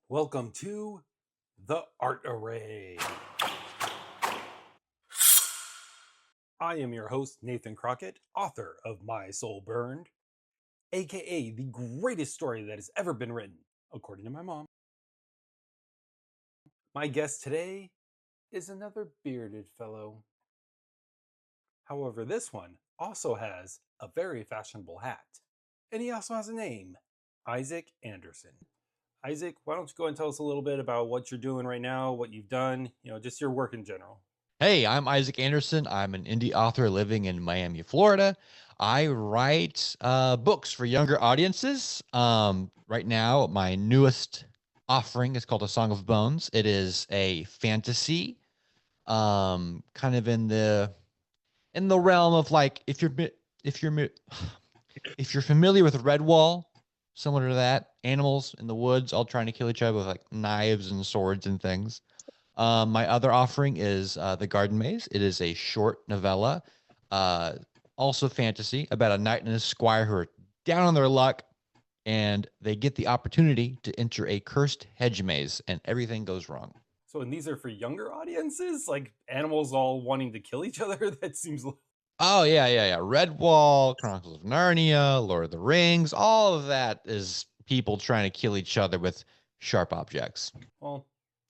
Welcome to The Art Array. I am your host, Nathan Crockett, author of My Soul Burned, aka the greatest story that has ever been written, according to my mom. My guest today is another bearded fellow. However, this one also has a very fashionable hat, and he also has a name, Isaac Anderson. Isaac, why don't you go and tell us a little bit about what you're doing right now, what you've done, just your work in general. Hey, I'm Isaac Anderson. I'm an indie author living in Miami, Florida. I write books for younger audiences. Right now, my newest offering is called A Song of Bones. It is a fantasy, kind of in the realm of like if you're if you're familiar with Redwall, similar to that, animals in the woods all trying to kill each other with like knives and swords and things. My other offering is The Garden Maze. It is a short novella, uh, also fantasy, about a knight and a squire who are down on their luck, and they get the opportunity to enter a cursed hedge maze, and everything goes wrong. So, and these are for younger audiences, like animals all wanting to kill each other. That seems. Oh, yeah. Redwall, Chronicles of Narnia, Lord of the Rings, all of that is people trying to kill each other with sharp objects. Well,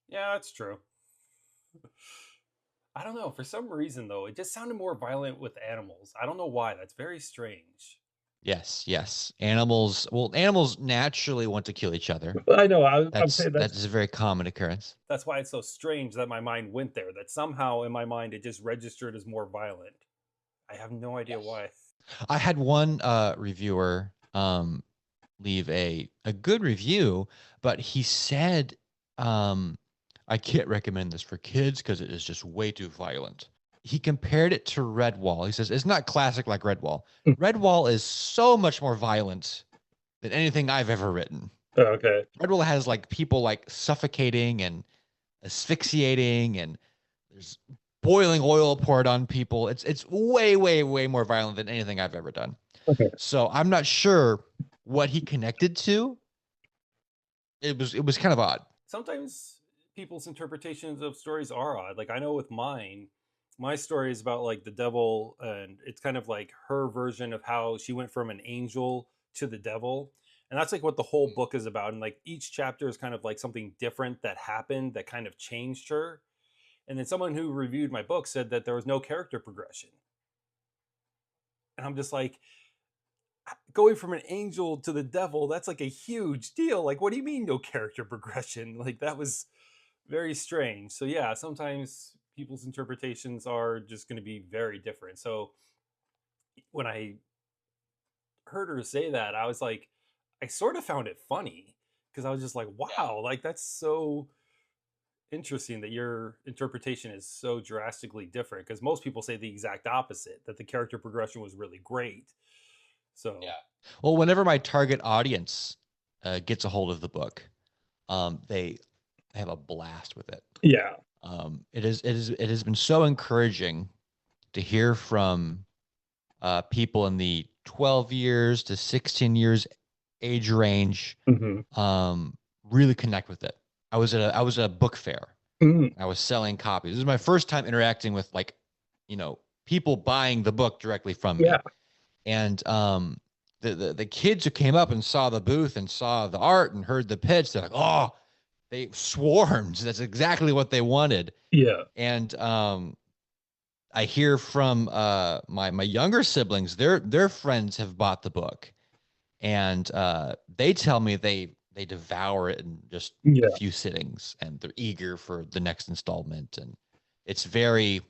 yeah, that's true. I don't know. For some reason, though, it just sounded more violent with animals. I don't know why. That's very strange. Yes. Animals naturally want to kill each other. I know. I'm That's saying that is a very common occurrence. That's why it's so strange that my mind went there. That somehow in my mind it just registered as more violent. I have no idea why. I had one reviewer leave a good review, but he said I can't recommend this for kids because it is just way too violent. He compared it to Redwall. He says it's not classic like Redwall. Redwall is so much more violent than anything I've ever written. Oh, okay. Redwall has like people like suffocating and asphyxiating, and there's boiling oil poured on people. It's way more violent than anything I've ever done. Okay. So I'm not sure what he connected to. It was kind of odd. Sometimes people's interpretations of stories are odd. Like I know with mine, my story is about like the devil, and it's kind of like her version of how she went from an angel to the devil. And that's like what the whole book is about. And like each chapter is kind of like something different that happened that kind of changed her. And then someone who reviewed my book said that there was no character progression. And I'm just like, going from an angel to the devil, that's like a huge deal. Like, what do you mean no character progression? Like, that was very strange. So, yeah, sometimes people's interpretations are just going to be very different. So, when I heard her say that, I was like, I sort of found it funny because I was just like, wow, like, that's so interesting that your interpretation is so drastically different because most people say the exact opposite, that the character progression was really great. So Yeah. Well, whenever my target audience gets a hold of the book, they have a blast with it. Yeah. It has been so encouraging to hear from people in the 12 years to 16 years age range, really connect with it. I was at a book fair. I was selling copies. This is my first time interacting with like, people buying the book directly from me. Yeah. And the kids who came up and saw the booth and saw the art and heard the pitch, they're like, oh, they swarmed. That's exactly what they wanted. Yeah. And I hear from my younger siblings, their friends have bought the book, and they tell me they devour it in just a few sittings, and they're eager for the next installment, and it's very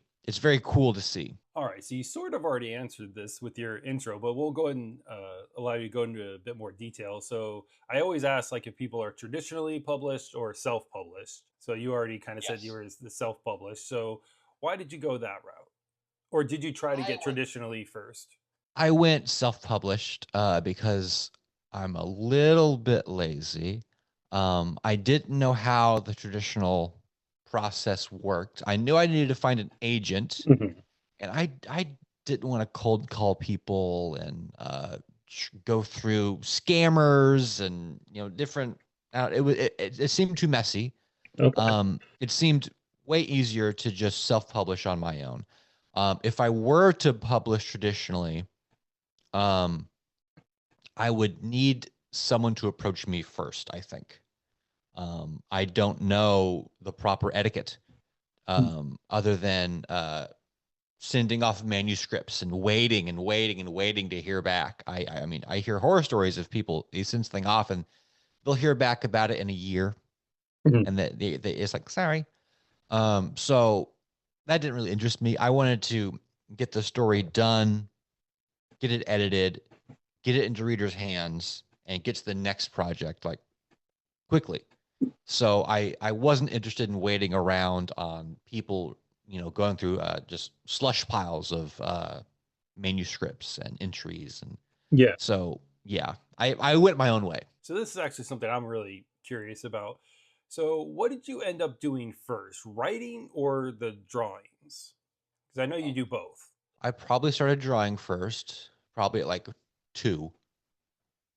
cool to see. all right, so you sort of already answered this with your intro, but we'll go ahead and allow you to go into a bit more detail. So I always ask like if people are traditionally published or self-published. So you already kind of said you were the self-published. So why did you go that route, or did you try to get traditionally first? I went self-published because I'm a little bit lazy. I didn't know how the traditional process worked. I knew I needed to find an agent, and I didn't want to cold call people and go through scammers and different it seemed too messy. Okay. It seemed way easier to just self-publish on my own. If I were to publish traditionally, um, I would need someone to approach me first, I think. I don't know the proper etiquette, other than sending off manuscripts and waiting and waiting and waiting to hear back. I mean, I hear horror stories of people, they send something off and they'll hear back about it in a year, Mhm. and it's like, sorry. So that didn't really interest me. I wanted to get the story done, get it edited, get it into readers' hands, and get to the next project like quickly. So I wasn't interested in waiting around on people, going through just slush piles of manuscripts and entries. And Yeah. so, yeah, I went my own way. So this is actually something I'm really curious about. So what did you end up doing first, writing or the drawings? Because I know you do both. I probably started drawing first, probably at like 2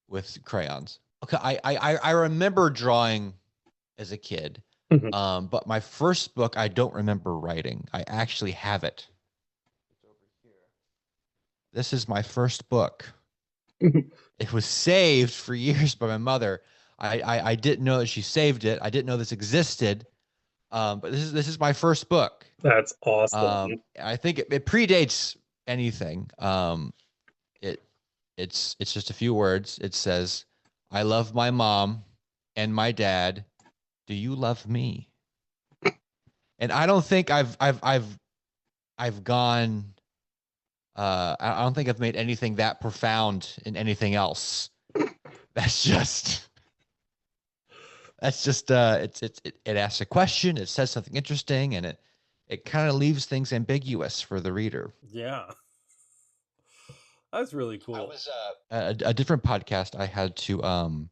with crayons. Okay, I remember drawing as a kid. Mhm. But my first book, I don't remember writing. I actually have it. It's over here. This is my first book. It was saved for years by my mother. I didn't know that she saved it. I didn't know this existed. But this is my first book. That's awesome. I think it predates anything. It's just a few words. It says, "I love my mom and my dad. Do you love me?" And I don't think I've gone. I don't think I've made anything that profound in anything else. That's just. It asks a question. It says something interesting, and it kind of leaves things ambiguous for the reader. Yeah. That's really I cool. was a different podcast. I had to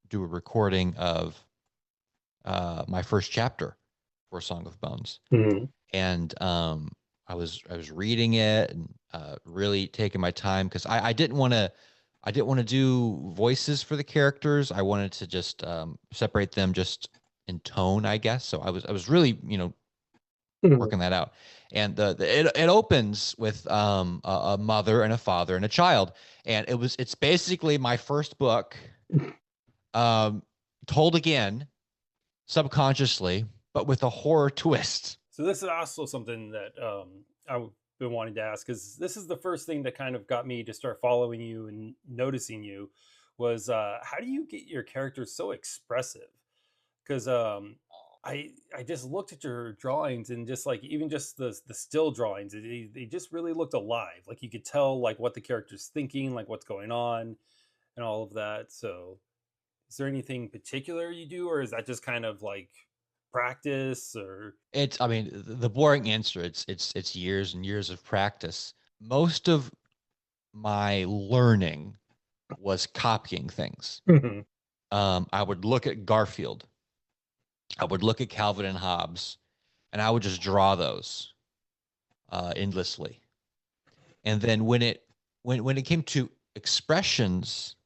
do a recording of my first chapter for Song of Bones, Mhm. and I was reading it and really taking my time because I didn't want to do voices for the characters. I wanted to just separate them just in tone, I guess. So I was really Mhm. working that out. And it opens with a mother and a father and a child, and it's basically my first book, told again subconsciously, but with a horror twist. So this is also something that I've been wanting to ask, because this is the first thing that kind of got me to start following you and noticing you was how do you get your characters so expressive? Because I just looked at your drawings and just like even just the still drawings, they just really looked alive. Like you could tell like what the character's thinking, like what's going on, and all of that. So is there anything particular you do, or is that just kind of like practice or I mean, the boring answer. It's years and years of practice. Most of my learning was copying things. Mhm. I would look at Garfield. I would look at Calvin and Hobbes, and I would just draw those endlessly. And then when it came to expressions,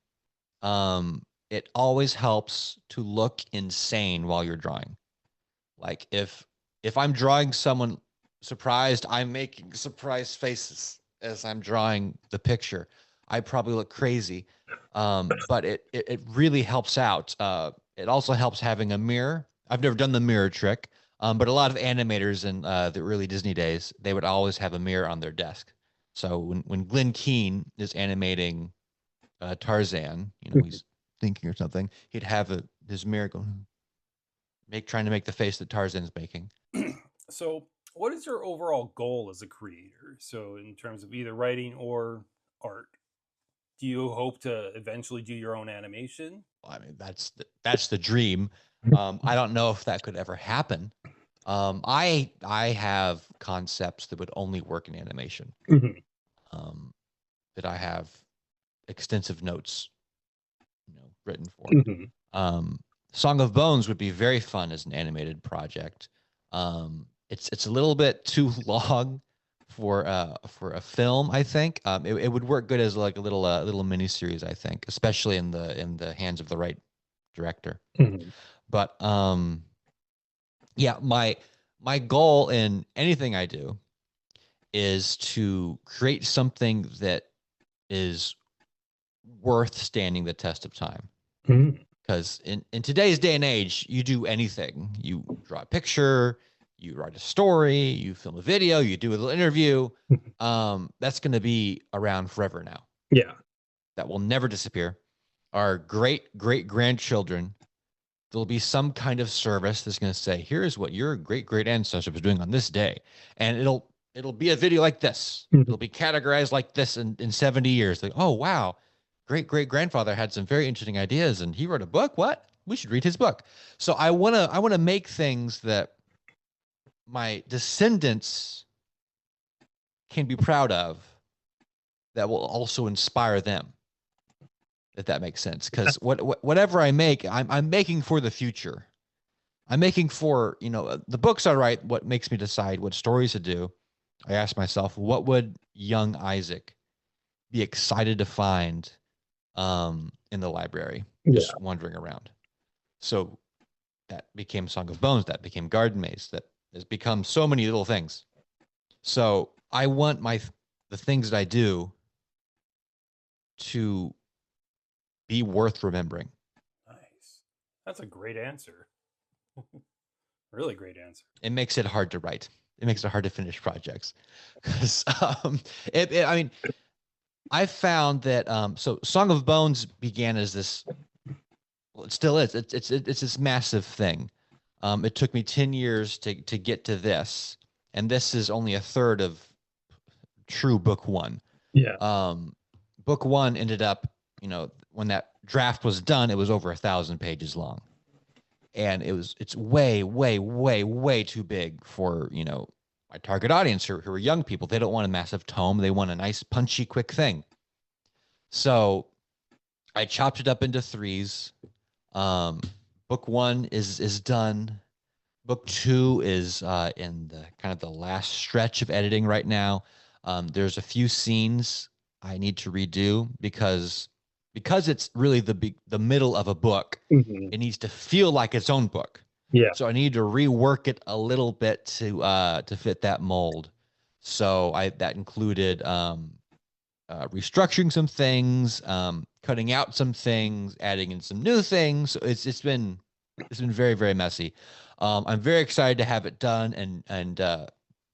it always helps to look insane while you're drawing. Like if I'm drawing someone surprised, I'm making surprised faces as I'm drawing the picture. I probably look crazy, but it really helps out. It also helps having a mirror. I've never done the mirror trick, but a lot of animators in the early Disney days, they would always have a mirror on their desk. So when Glenn Keane is animating Tarzan, he's thinking or something, he'd have his mirror going, trying to make the face that Tarzan's making. so what is your overall goal as a creator? So in terms of either writing or art, do you hope to eventually do your own animation? I mean, that's the dream. I don't know if that could ever happen. I have concepts that would only work in animation. Mhm. That I have extensive notes, written for. Mhm. Song of Bones would be very fun as an animated project. It's a little bit too long for a film, I think. It would work good as like a little mini series, I think, especially in the hands of the right director. Mhm. But yeah, my goal in anything I do is to create something that is worth standing the test of time. Mhm. Because in today's day and age, you do anything. You draw a picture, you write a story, you film a video, you do a little interview. That's going to be around forever now. Yeah. That will never disappear. Our great great grandchildren, there'll be some kind of service that's going to say, here's what your great great ancestor was doing on this day. And it'll be a video like this. Mhm. It'll be categorized like this in 70 years. Like, oh, wow. Great great grandfather had some very interesting ideas and he wrote a book. What? We should read his book. So I want to make things that my descendants can be proud of that will also inspire them. If that makes sense. Because whatever I make, I'm making for the future. I'm making for, the books I write, what makes me decide what stories to do. I ask myself, what would young Isaac be excited to find in the library, just wandering around? So that became Song of Bones, that became Garden Maze, that has become so many little things. So I want the things that I do to be worth remembering. Nice. That's a great answer. Really great answer. It makes it hard to write. It makes it hard to finish projects because I mean, I found that so Song of Bones began as this. Well, it still is. It's this massive thing. It took me 10 years to get to this, and this is only a third of true book one. Yeah. Book one ended up, when that draft was done, it was over 1,000 pages long. And it's way, way, way, way too big for, my target audience who are young people. They don't want a massive tome. They want a nice, punchy, quick thing. So I chopped it up into threes. Book one is done. Book two is in the kind of the last stretch of editing right now. There's a few scenes I need to redo because it's really the middle of a book. Mhm. It needs to feel like its own book. Yeah. So I need to rework it a little bit to fit that mold. So that included restructuring some things, cutting out some things, adding in some new things. So it's been very, very messy. I'm very excited to have it done and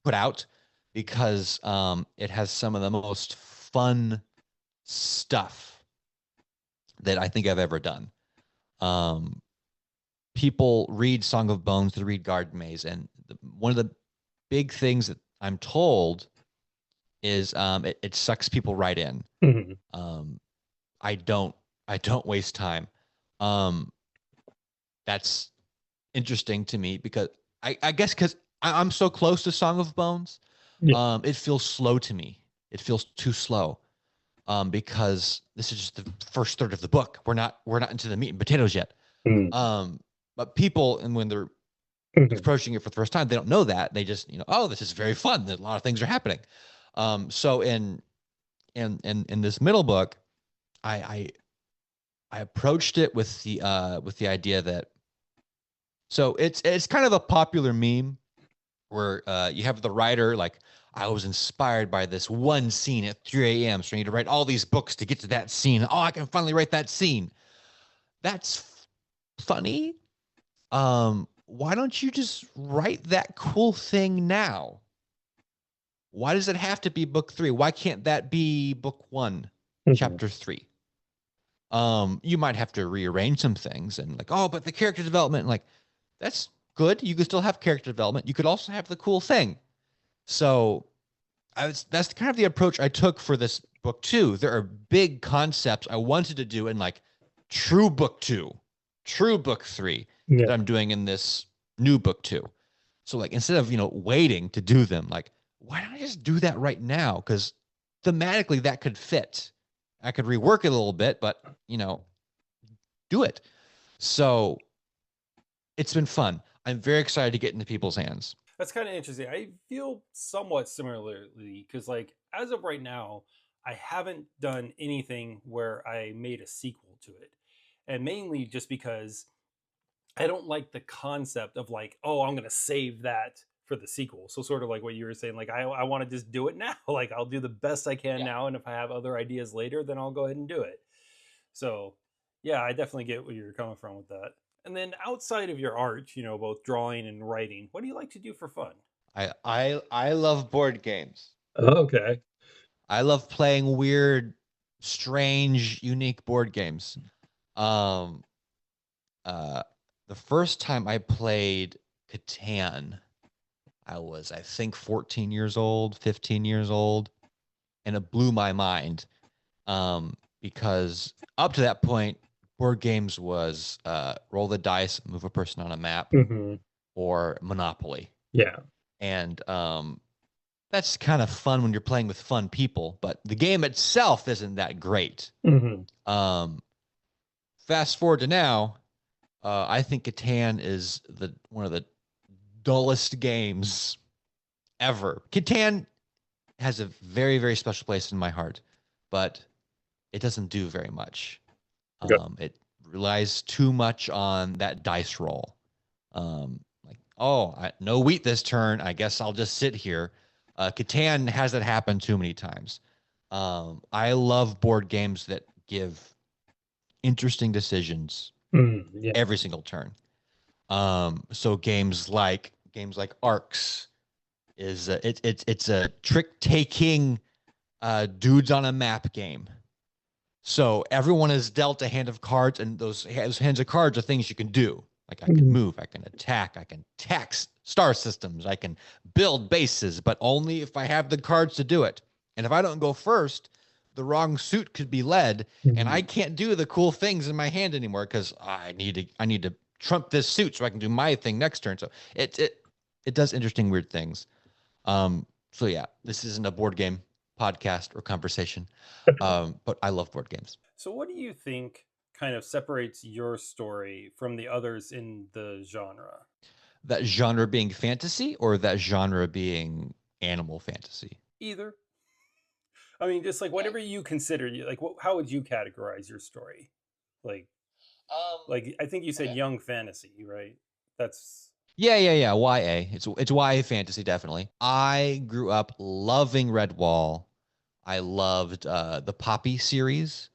put out because it has some of the most fun stuff that I think I've ever done. People read Song of Bones to read Garden Maze, and one of the big things that I'm told is it sucks people right in. Mhm. I don't waste time. That's interesting to me because I guess because I'm so close to Song of Bones, Yeah. it feels slow to me. It feels too slow. Because this is just the first third of the book. We're not into the meat and potatoes yet. Mhm. But people, and when they're Mhm. approaching it for the first time, they don't know that. They just, oh, this is very fun. A lot of things are happening. So in this middle book, I approached it with the idea that, so it's kind of a popular meme where you have the writer like, I was inspired by this one scene at 3 a.m. So I need to write all these books to get to that scene. Oh, I can finally write that scene. That's funny. Why don't you just write that cool thing now? Why does it have to be book 3? Why can't that be book 1, Mhm. chapter 3? You might have to rearrange some things and like, oh, but the character development, like, that's good. You could still have character development. You could also have the cool thing. So that's kind of the approach I took for this book too. There are big concepts I wanted to do in like true book 2, true book 3 Yeah. that I'm doing in this new book 2. So like instead of waiting to do them, like why don't I just do that right now? Because thematically that could fit. I could rework it a little bit, but do it. So it's been fun. I'm very excited to get into people's hands. That's kind of interesting. I feel somewhat similarly because, like, as of right now, I haven't done anything where I made a sequel to it. and mainly just because I don't like the concept of like, oh, I'm gonna save that for the sequel. So sort of like what you were saying, like I want to just do it now. Like I'll do the best I can Yeah. now, and if I have other ideas later, then I'll go ahead and do it. So yeah, I definitely get where you're coming from with that. And then outside of your art, both drawing and writing, what do you like to do for fun? I love board games. Okay. I love playing weird, strange, unique board games. Um, the first time I played Catan, I was, I think, 14 years old, 15 years old, and it blew my mind. Because up to that point, board games was roll the dice, move a person on a map, Mm-hmm. or Monopoly. Yeah. And that's kind of fun when you're playing with fun people, but the game itself isn't that great. Mm-hmm. Fast forward to now, I think Catan is one of the dullest games ever. Catan has a very, very special place in my heart, but it doesn't do very much. It relies too much on that dice roll. Like, no wheat this turn. I guess I'll just sit here. Catan has that happen too many times. I love board games that give interesting decisions Yeah. every single turn. So games like Arcs is it's a trick taking dudes on a map game. So everyone is dealt a hand of cards, and those hands of cards are things you can do. Like I can move, I can attack, I can tax star systems, I can build bases, but only if I have the cards to do it. And if I don't go first, the wrong suit could be led, and I can't do the cool things in my hand anymore because I need to trump this suit so I can do my thing next turn. So it does interesting weird things. So yeah, this isn't a board game podcast or conversation, but I love board games. So what do you think kind of separates your story from the others in the genre? That genre being fantasy, or that genre being animal fantasy? Either. I mean, just like whatever you consider, like how would you categorize your story? Like, like I think you said young fantasy, right? That's Yeah. YA. It's YA fantasy, definitely. I grew up loving Redwall. I loved the Poppy series.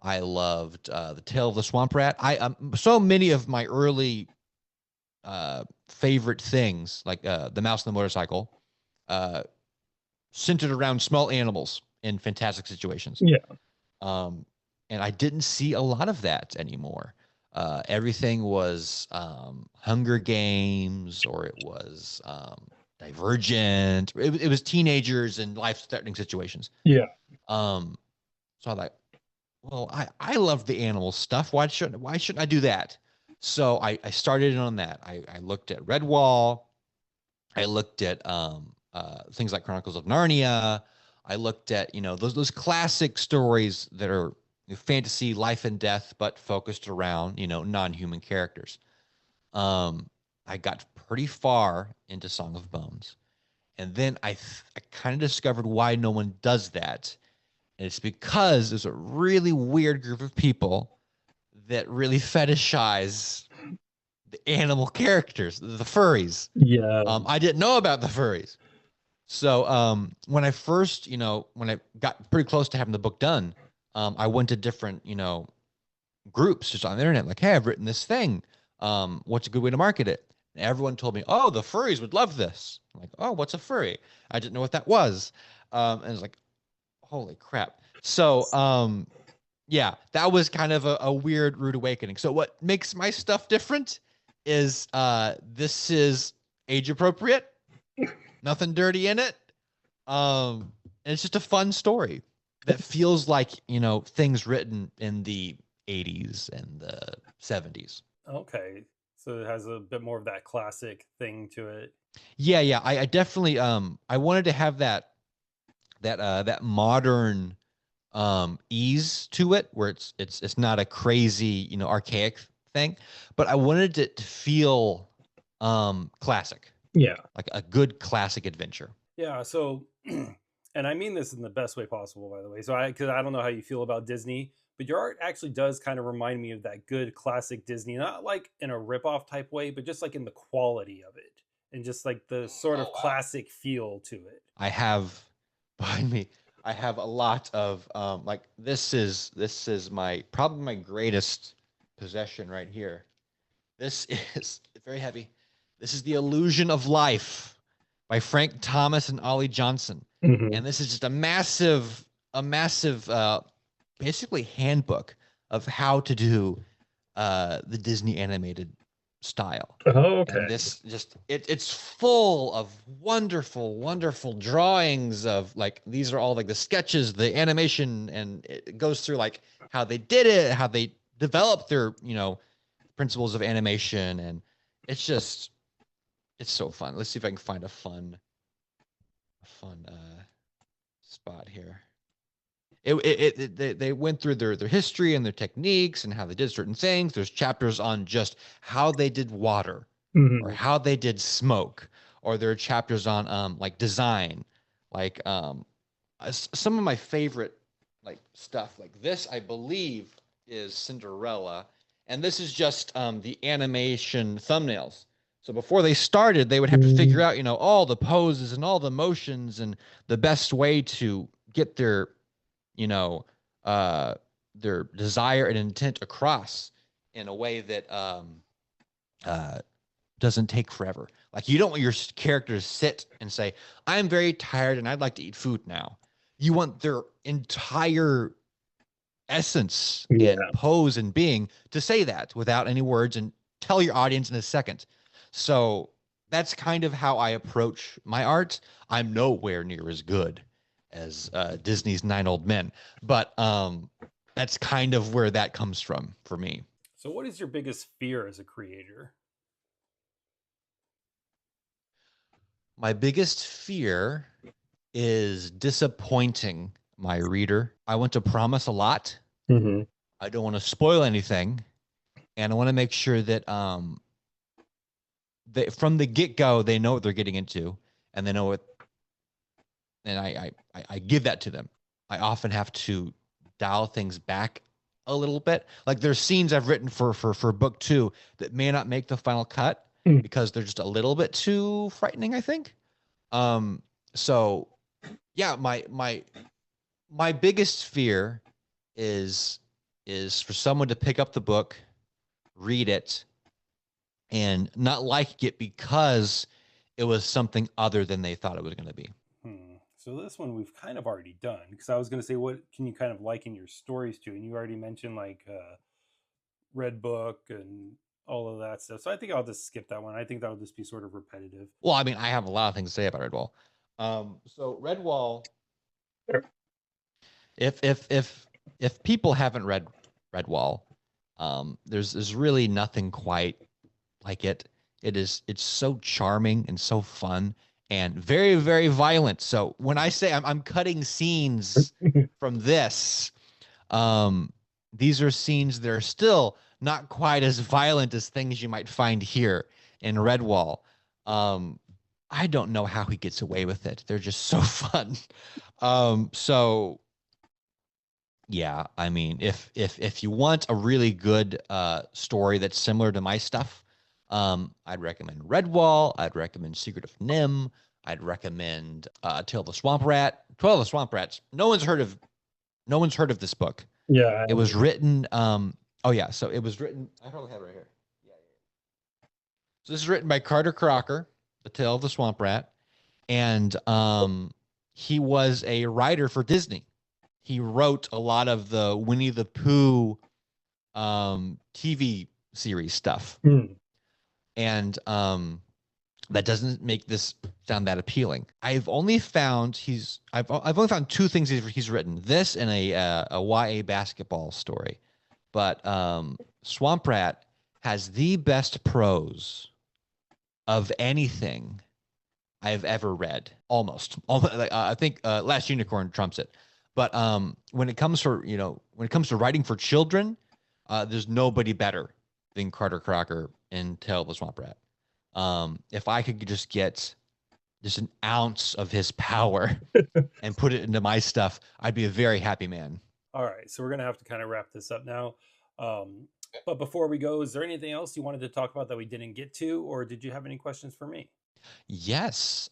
I loved the Tale of the Swamp Rat. So many of my early favorite things, like the Mouse and the Motorcycle, centered around small animals in fantastic situations. Yeah. And I didn't see a lot of that anymore. Everything was Hunger Games, or it was Divergent. It was teenagers in life-threatening situations. Yeah. So I thought, well, I love the animal stuff. Why shouldn't I do that? So I started on that. I looked at Redwall. I looked at things like Chronicles of Narnia. I looked at those classic stories that are fantasy, life and death, but focused around non-human characters. I got pretty far into Song of Bones, and then I kind of discovered why no one does that. And it's because there's a really weird group of people that really fetishize the animal characters, the furries. Yeah. I didn't know about the furries. So when I first, when I got pretty close to having the book done, I went to different, groups just on the internet, like, hey, I've written this thing. What's a good way to market it? And everyone told me, oh, the furries would love this. I'm like, oh, what's a furry? I didn't know what that was. And it's like, holy crap. So yeah, that was kind of a weird, rude awakening. So what makes my stuff different is this is age appropriate, nothing dirty in it. And it's just a fun story that feels like, things written in the 80s and the 70s. Okay. So it has a bit more of that classic thing to it. Yeah. I definitely I wanted to have that modern ease to it, where it's not a crazy, archaic thing, but I wanted it to feel classic. Yeah. Like a good classic adventure. Yeah. So, and I mean this in the best way possible, by the way. So because I don't know how you feel about Disney, but your art actually does kind of remind me of that good classic Disney, not like in a rip-off type way, but just like in the quality of it and just like the sort of Oh wow. classic feel to it. I have behind me. I have a lot of like this is my probably my greatest possession right here. This is very heavy. This is The Illusion of Life by Frank Thomas and Ollie Johnson. Mhm. And this is just a massive basically handbook of how to do the Disney animated style. Oh, And okay. this just it's full of wonderful, wonderful drawings of like these are all like the sketches, the animation, and it goes through like how they did it, how they developed their, principles of animation, and it's just it's so fun. Let's see if I can find a fun spot here. They went through their history and their techniques and how they did certain things. There's chapters on just how they did water or Mhm. how they did smoke, or there are chapters on like design, like some of my favorite like stuff like this I believe is Cinderella, and this is just the animation thumbnails. So before they started, they would have to figure Mm. out, all the poses and all the motions and the best way to get you know, uh, their desire and intent across in a way that uh, doesn't take forever. Like you don't want your character to sit and say, "I'm very tired and I'd like to eat food now." You want their entire essence and Yeah. pose and being to say that without any words and tell your audience in a second. So that's kind of how I approach my art. I'm nowhere near as good as Disney's Nine Old Men, but that's kind of where that comes from for me. So, what is your biggest fear as a creator? My biggest fear is disappointing my reader. I want to promise a lot. Mhm. I don't want to spoil anything, and I want to make sure that from the get-go they know what they're getting into, and they know what, and I give that to them. I often have to dial things back a little bit. Like there's scenes I've written for book 2 that may not make the final cut Mm. because they're just a little bit too frightening, I think. So yeah, my biggest fear is for someone to pick up the book, read it, and not like it because it was something other than they thought it was going to be. So this one we've kind of already done because I was going to say, what can you kind of liken your stories to? And you already mentioned like Red Book and all of that stuff. So I think I'll just skip that one. I think that'll just be sort of repetitive. Well, I mean, I have a lot of things to say about Redwall. So Redwall, Sure. if people haven't read Redwall, there's really nothing quite like it. It's so charming and so fun and very, very violent. So when I say I'm cutting scenes from this, these are scenes that are still not quite as violent as things you might find here in Redwall. I don't know how he gets away with it. They're just so fun. So yeah, I mean, if you want a really good story that's similar to my stuff, I'd recommend Redwall. I'd recommend Secret of Nim. I'd recommend Tale of the Swamp Rat. 12 of the Swamp Rats. No one's heard of this book. Yeah. It was written. Oh yeah, so it was written. I probably have it right here. Yeah. So this is written by Carter Crocker, The Tale of the Swamp Rat, and he was a writer for Disney. He wrote a lot of the Winnie the Pooh TV series stuff. Mm. And that doesn't make this sound that appealing. I've only found 2 things he's written. This and a YA basketball story. But Swamp Rat has the best prose of anything I've ever read. Almost. I think Last Unicorn trumps it. But when it comes to writing for children, there's nobody better than Carter Crocker in Tale of the Swamp Rat. If I could just get just an ounce of his power and put it into my stuff, I'd be a very happy man. All right, so we're gonna have to kind of wrap this up now. Um, but before we go, is there anything else you wanted to talk about that we didn't get to, or did you have any questions for me? Yes.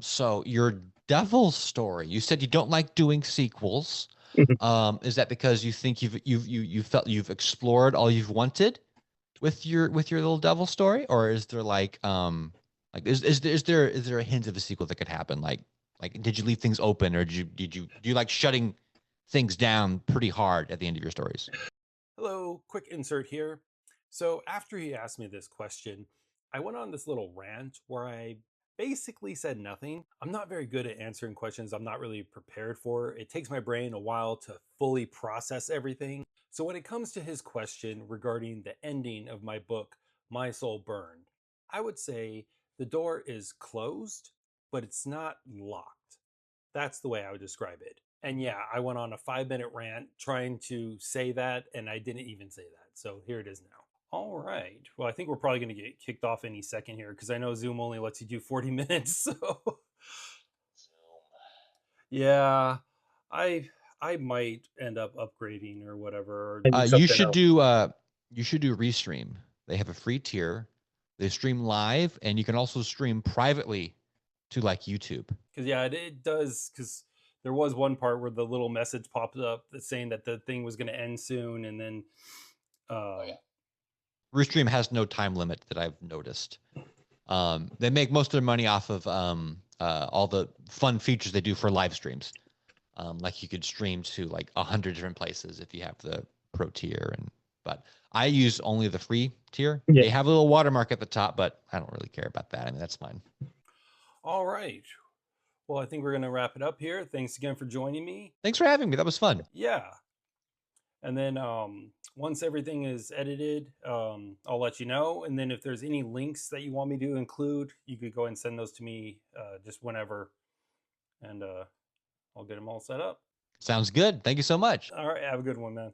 So your devil story, you said you don't like doing sequels. Mhm. Is that because you think you felt you've explored all you've wanted with your little devil story, or is there like is there a hint of a sequel that could happen? Like did you leave things open, or do you like shutting things down pretty hard at the end of your stories? Hello, quick insert here. So, after he asked me this question, I went on this little rant where I basically said nothing. I'm not very good at answering questions I'm not really prepared for. It takes my brain a while to fully process everything. So, when it comes to his question regarding the ending of my book, My Soul Burned, I would say the door is closed, but it's not locked. That's the way I would describe it. And yeah, I went on a 5 minute rant trying to say that, and I didn't even say that. So here it is now. All right. Well, I think we're probably going to get kicked off any second here because I know Zoom only lets you do 40 minutes. So yeah, I I might end up upgrading or whatever. I need You something should else. do Restream. They have a free tier. They stream live, and you can also stream privately to like YouTube. Because yeah, it does. Because there was one part where the little message popped up that's saying that the thing was going to end soon, and then Restream has no time limit that I've noticed. They make most of their money off of all the fun features they do for live streams. Like you could stream to like 100 different places if you have the pro tier, but I use only the free tier. Yeah. They have a little watermark at the top, but I don't really care about that. I mean, that's fine. all right. Well, I think we're going to wrap it up here. Thanks again for joining me. Thanks for having me. That was fun. Yeah. And then once everything is edited, I'll let you know. And then if there's any links that you want me to include, you could go ahead and send those to me just whenever. And I'll get them all set up. Sounds good. Thank you so much. All right. Have a good one, man.